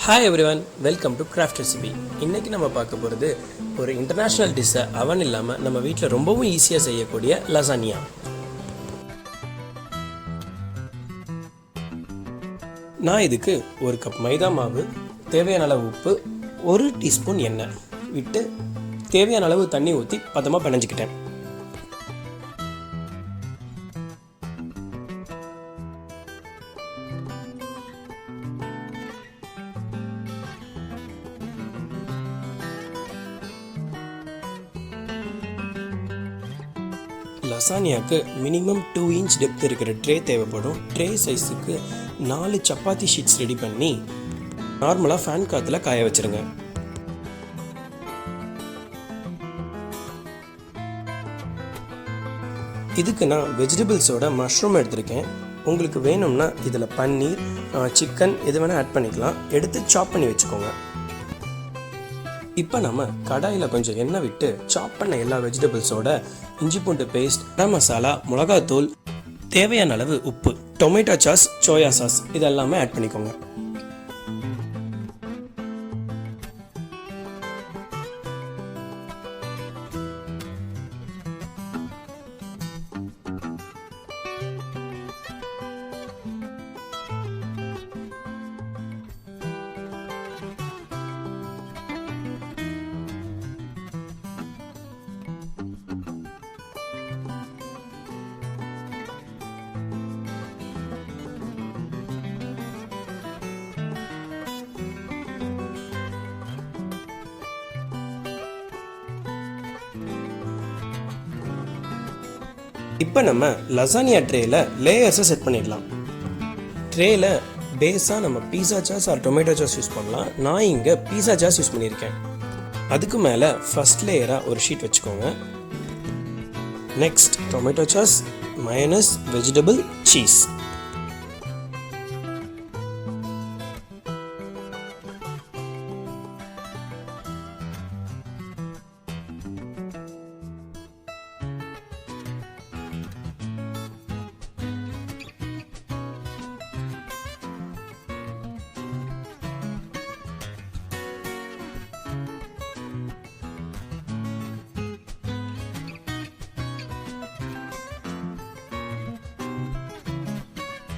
Hi everyone, welcome to craft recipe. இன்றைக்கி நம்ம பார்க்க போகிறது ஒரு இன்டர்நேஷ்னல் டிஷ்ஷை அவன் இல்லாமல் நம்ம வீட்டில் ரொம்பவும் ஈஸியாக செய்யக்கூடிய லசானியா. நான் இதுக்கு ஒரு கப் மைதா மாவு, தேவையான அளவு உப்பு, 1 டீஸ்பூன் எண்ணெய் விட்டு தேவையான அளவு தண்ணி ஊற்றி பதமாக பிணைஞ்சிக்கிட்டேன். லசானியாவுக்கு மினிமம் 2 இன்ச் டெப்த் இருக்கிற ட்ரே தேவைப்படும். ட்ரே சைஸுக்கு 4 சப்பாத்தி ஷீட்ஸ் ரெடி பண்ணி நார்மலாக ஃபேன் காற்றுல காய வச்சுருங்க. இதுக்கு நான் வெஜிடபிள்ஸோட மஷ்ரூம் எடுத்திருக்கேன். உங்களுக்கு வேணும்னா இதில் பன்னீர், சிக்கன் எது வேணால் ஆட் பண்ணிக்கலாம். எடுத்து சாப் பண்ணி வச்சுக்கோங்க. இப்போ நம்ம கடாயில் கொஞ்சம் எண்ணெய் விட்டு சாப் பண்ண எல்லா வெஜிடபிள்ஸோட இஞ்சி பூண்டு பேஸ்ட், கரம் மசாலா, மிளகாத்தூள், தேவையான அளவு உப்பு, டொமேட்டோ சாஸ், சோயா சாஸ் இதெல்லாமே ஆட் பண்ணிக்கோங்க. இப்போ நம்ம லசானியா ட்ரேயில் லேயர்ஸை செட் பண்ணிடலாம். ட்ரேயில் பேஸாக நம்ம pizza sauce or tomato sauce use பண்ணலாம். நான் இங்கே பீஸா சாஸ் யூஸ் பண்ணியிருக்கேன். அதுக்கு மேலே ஃபர்ஸ்ட் லேயராக ஒரு ஷீட் வச்சுக்கோங்க. Next tomato sauce, mayonnaise, vegetable, cheese.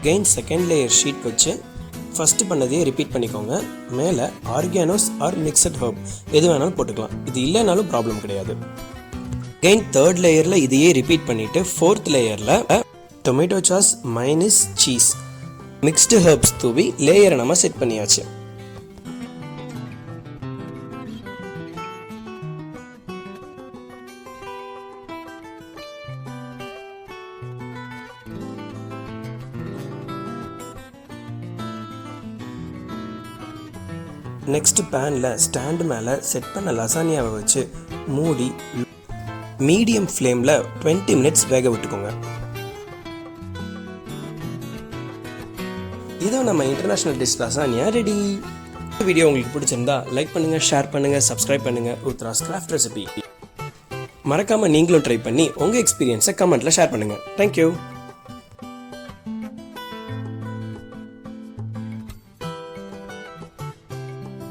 Again second layer sheet வச்சு ஃபஸ்ட்டு பண்ணதையே ரிப்பீட் பண்ணிக்கோங்க. மேலே ஆர்கானோஸ் ஆர் மிக்சட் ஹர்ப் எது வேணாலும் போட்டுக்கலாம். இது இல்லைனாலும் ப்ராப்ளம் கிடையாது. அகைன் தேர்ட் லேயரில் இதையே ரிப்பீட் பண்ணிவிட்டு ஃபோர்த் லேயரில் tomato sauce, mayonnaise, cheese, mixed herbs தூவி லேயரை நம்ம செட் பண்ணியாச்சு. நெக்ஸ்ட் பேனில் ஸ்டாண்டு மேலே செட் பண்ண லசானியாவை வச்சு மூடி மீடியம் ஃப்ளேமில் 20 மினிட்ஸ் வேக விட்டுக்கோங்க. இதோ நம்ம international dish lasagne ready. Video உங்களுக்கு பிடிச்சிருந்தா லைக் பண்ணுங்கள், ஷேர் பண்ணுங்கள், சப்ஸ்கிரைப் பண்ணுங்கள். உத்ராஸ் கிராஃப்ட் ரெசிபி மறக்காமல் நீங்களும் ட்ரை பண்ணி உங்கள் எக்ஸ்பீரியன்ஸை கமெண்ட்டில் ஷேர் பண்ணுங்கள். தேங்க்யூ.